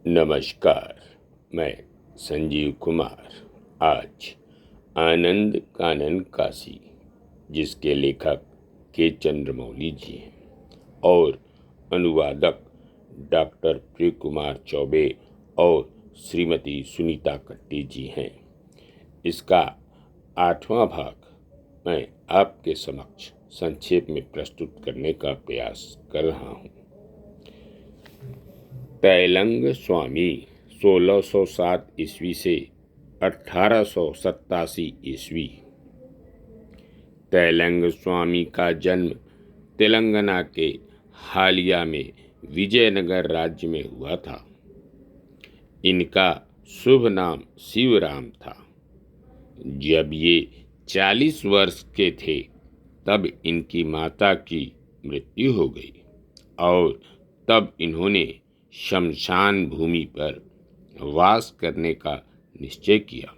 नमस्कार। मैं संजीव कुमार आज आनंद कानन काशी, जिसके लेखक के चंद्रमौली जी हैं और अनुवादक डॉक्टर प्रिय कुमार चौबे और श्रीमती सुनीता कट्टी जी हैं, इसका 8वां भाग मैं आपके समक्ष संक्षेप में प्रस्तुत करने का प्रयास कर रहा हूँ। तैलंग स्वामी 1607 ईस्वी से 1887 ईस्वी। तैलंग स्वामी का जन्म तेलंगाना के हालिया में विजयनगर राज्य में हुआ था। इनका शुभ नाम शिवराम था। जब ये 40 वर्ष के थे तब इनकी माता की मृत्यु हो गई और तब इन्होंने शमशान भूमि पर वास करने का निश्चय किया।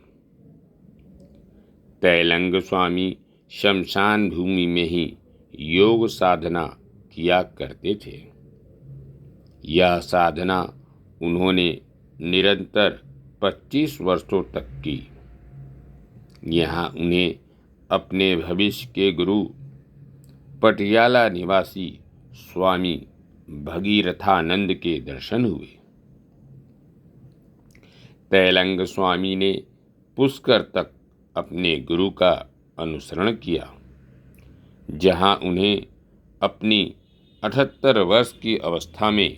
तैलंग स्वामी शमशान भूमि में ही योग साधना किया करते थे। यह साधना उन्होंने निरंतर 25 वर्षों तक की। यहाँ उन्हें अपने भविष्य के गुरु पटियाला निवासी स्वामी भगीरथानंद के दर्शन हुए। तैलंग स्वामी ने पुष्कर तक अपने गुरु का अनुसरण किया, जहां उन्हें अपनी 78 वर्ष की अवस्था में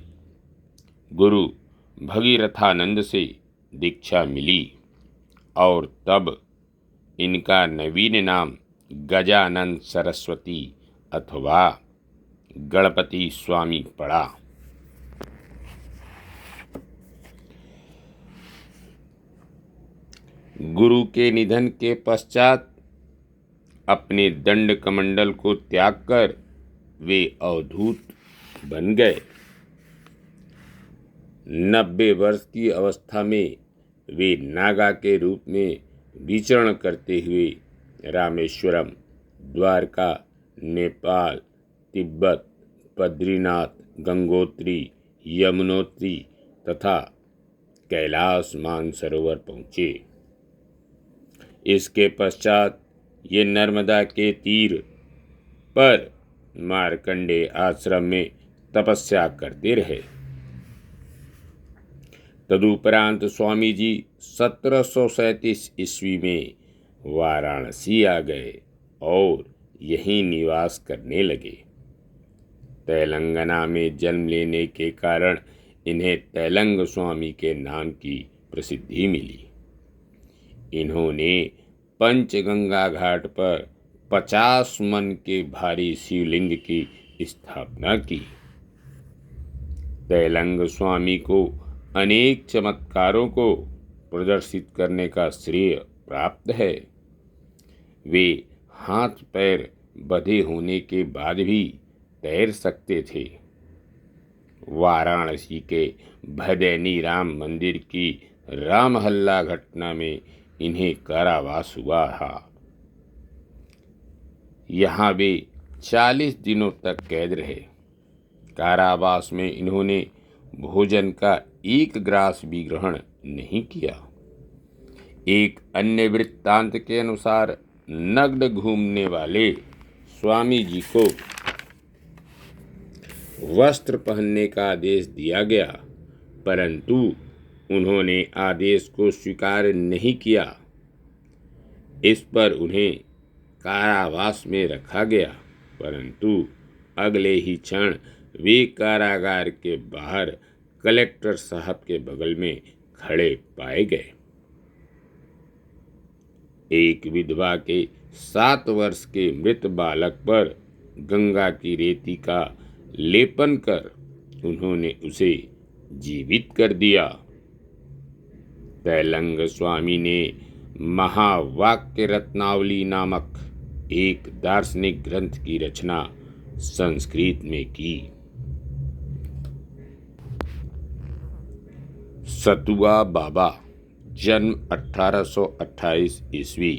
गुरु भगीरथानंद से दीक्षा मिली और तब इनका नवीन नाम गजानन सरस्वती अथवा गणपति स्वामी पड़ा। गुरु के निधन के पश्चात अपने दंड कमंडल को त्याग कर वे अवधूत बन गए। 90 वर्ष की अवस्था में वे नागा के रूप में विचरण करते हुए रामेश्वरम, द्वारका, नेपाल, तिब्बत, बद्रीनाथ, गंगोत्री, यमुनोत्री तथा कैलाश मानसरोवर पहुँचे। इसके पश्चात ये नर्मदा के तीर पर मार्कंडेय आश्रम में तपस्या करते रहे। तदुपरांत स्वामी जी 1737 ईस्वी में वाराणसी आ गए और यहीं निवास करने लगे। तेलंगाना में जन्म लेने के कारण इन्हें तैलंग स्वामी के नाम की प्रसिद्धि मिली। इन्होंने पंचगंगा घाट पर 50 मन के भारी शिवलिंग की स्थापना की। तैलंग स्वामी को अनेक चमत्कारों को प्रदर्शित करने का श्रेय प्राप्त है। वे हाथ पैर बंधे होने के बाद भी तैर सकते थे। वाराणसी के भदैनी राम मंदिर की रामहल्ला घटना में इन्हें कारावास हुआ था। यहाँ वे 40 दिनों तक कैद रहे। कारावास में इन्होंने भोजन का एक ग्रास भी ग्रहण नहीं किया। एक अन्य वृत्तांत के अनुसार नग्न घूमने वाले स्वामी जी को वस्त्र पहनने का आदेश दिया गया, परंतु उन्होंने आदेश को स्वीकार नहीं किया। इस पर उन्हें कारावास में रखा गया, परंतु अगले ही क्षण वे कारागार के बाहर कलेक्टर साहब के बगल में खड़े पाए गए। एक विधवा के 7 वर्ष के मृत बालक पर गंगा की रेती का लेपन कर उन्होंने उसे जीवित कर दिया। तैलंग स्वामी ने महावाक्य रत्नावली नामक एक दार्शनिक ग्रंथ की रचना संस्कृत में की। सतुआ बाबा, जन्म 1828 ईस्वी।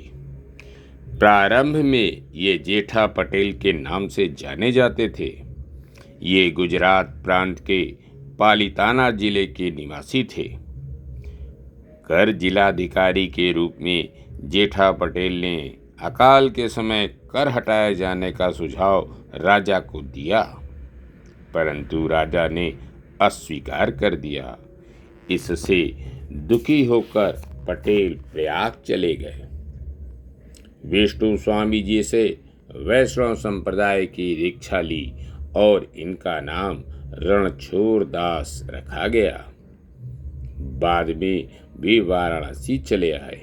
प्रारंभ में ये जेठा पटेल के नाम से जाने जाते थे। ये गुजरात प्रांत के पालिताना जिले के निवासी थे। कर जिलाधिकारी के रूप में जेठा पटेल ने अकाल के समय कर हटाए जाने का सुझाव राजा को दिया, परंतु राजा ने अस्वीकार कर दिया। इससे दुखी होकर पटेल प्रयाग चले गए। विष्णु स्वामी जी से वैष्णव संप्रदाय की दीक्षा ली और इनका नाम रणछोड़ दास रखा गया। बाद में वे वाराणसी चले आए।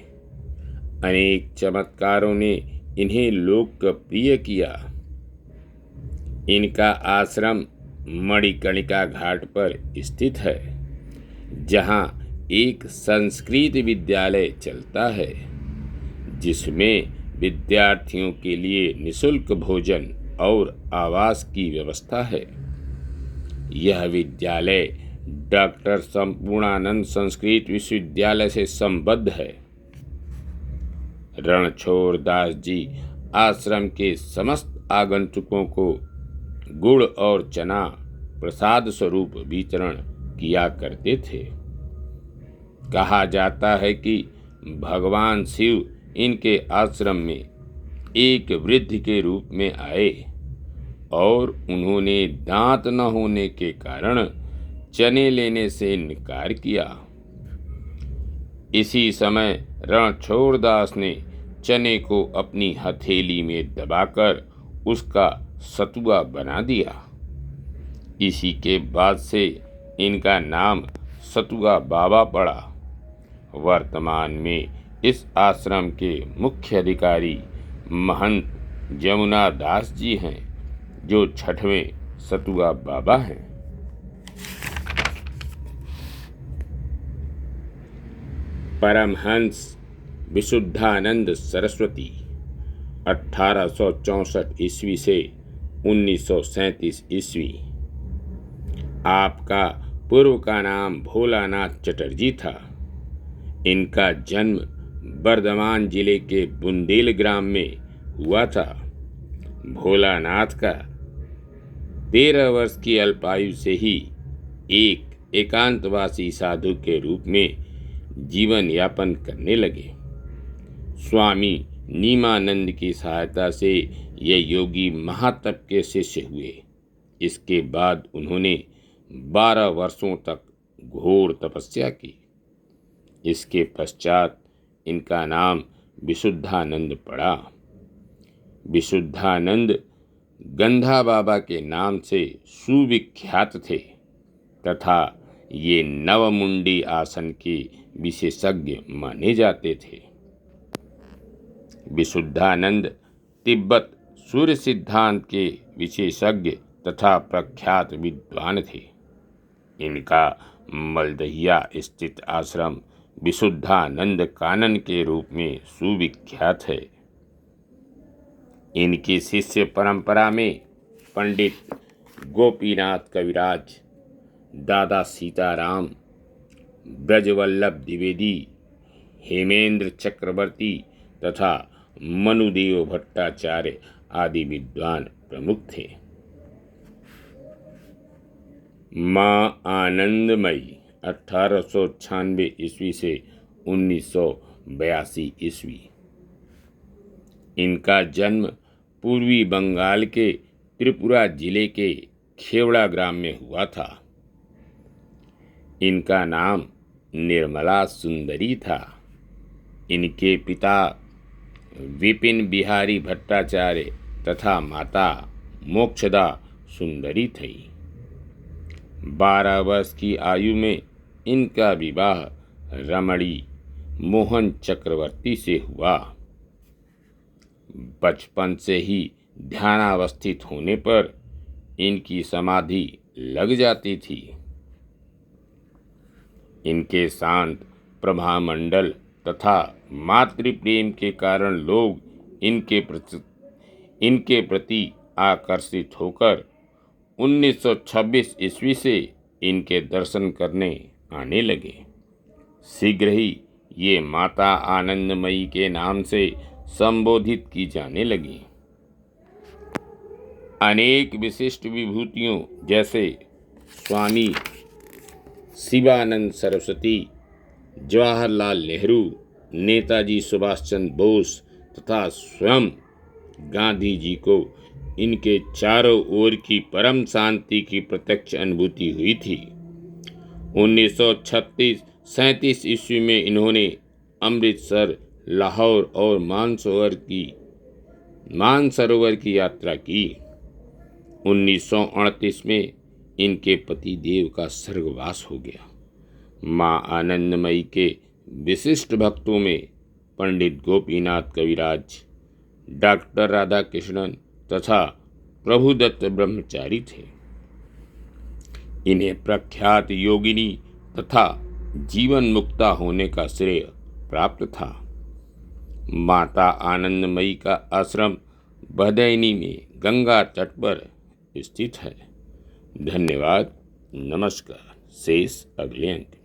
अनेक चमत्कारों ने इन्हें लोकप्रिय किया। इनका आश्रम मणिकर्णिका घाट पर स्थित है, जहां एक संस्कृत विद्यालय चलता है, जिसमें विद्यार्थियों के लिए निःशुल्क भोजन और आवास की व्यवस्था है। यह विद्यालय डॉक्टर संपूर्णानंद संस्कृत विश्वविद्यालय से संबद्ध है। रणछोड़ दास जी आश्रम के समस्त आगंतुकों को गुड़ और चना प्रसाद स्वरूप वितरण किया करते थे। कहा जाता है कि भगवान शिव इनके आश्रम में एक वृद्ध के रूप में आए और उन्होंने दांत न होने के कारण चने लेने से इनकार किया। इसी समय रणछोड़ दास ने चने को अपनी हथेली में दबाकर उसका सतुआ बना दिया। इसी के बाद से इनका नाम सतुआ बाबा पड़ा। वर्तमान में इस आश्रम के मुख्य अधिकारी महंत जमुना दास जी हैं, जो 6वें सतुआ बाबा हैं। परमहंस विशुद्धानंद सरस्वती 1864 ईस्वी से 1937 ईस्वी। आपका पूर्व का नाम भोलानाथ चटर्जी था। इनका जन्म बर्धमान जिले के बुंदेल ग्राम में हुआ था। भोलानाथ का 13 वर्ष की अल्पायु से ही एक एकांतवासी साधु के रूप में जीवन यापन करने लगे। स्वामी नीमानंद की सहायता से ये योगी महातप के शिष्य हुए। इसके बाद उन्होंने 12 वर्षों तक घोर तपस्या की। इसके पश्चात इनका नाम विशुद्धानंद पड़ा। विशुद्धानंद गंधा बाबा के नाम से सुविख्यात थे तथा ये नवमुंडी आसन के विशेषज्ञ माने जाते थे। विशुद्धानंद तिब्बत सूर्य सिद्धांत के विशेषज्ञ तथा प्रख्यात विद्वान थे। इनका मलदहिया स्थित आश्रम विशुद्धानंद कानन के रूप में सुविख्यात है। इनकी शिष्य परंपरा में पंडित गोपीनाथ कविराज, दादा सीताराम, ब्रजवल्लभ द्विवेदी, हेमेंद्र चक्रवर्ती तथा मनुदेव भट्टाचार्य आदि विद्वान प्रमुख थे। माँ आनंदमयी 1896 ईस्वी से 1982 ईस्वी। इनका जन्म पूर्वी बंगाल के त्रिपुरा जिले के खेवड़ा ग्राम में हुआ था। इनका नाम निर्मला सुंदरी था। इनके पिता विपिन बिहारी भट्टाचार्य तथा माता मोक्षदा सुंदरी थी। 12 वर्ष की आयु में इनका विवाह रमणी मोहन चक्रवर्ती से हुआ। बचपन से ही ध्यानावस्थित होने पर इनकी समाधि लग जाती थी। इनके शांत प्रभामंडल तथा मातृप्रेम के कारण लोग इनके प्रति आकर्षित होकर 1926 ईस्वी से इनके दर्शन करने आने लगे। शीघ्र ही ये माता आनंदमयी के नाम से संबोधित की जाने लगी। अनेक विशिष्ट विभूतियों जैसे स्वामी शिवानंद सरस्वती, जवाहरलाल नेहरू, नेताजी सुभाष चंद्र बोस तथा स्वयं गांधी जी को इनके चारों ओर की परम शांति की प्रत्यक्ष अनुभूति हुई थी। 1937 ईस्वी में इन्होंने अमृतसर, लाहौर और मानसरोवर की यात्रा की। 1938 में इनके पति देव का स्वर्गवास हो गया। मां आनंदमयी के विशिष्ट भक्तों में पंडित गोपीनाथ कविराज, डॉक्टर राधाकृष्णन तथा प्रभुदत्त ब्रह्मचारी थे। इन्हें प्रख्यात योगिनी तथा जीवन मुक्ता होने का श्रेय प्राप्त था। माता आनंदमयी का आश्रम बहदैनी में गंगा तट पर स्थित है। धन्यवाद। नमस्कार। शेष अगले अंक।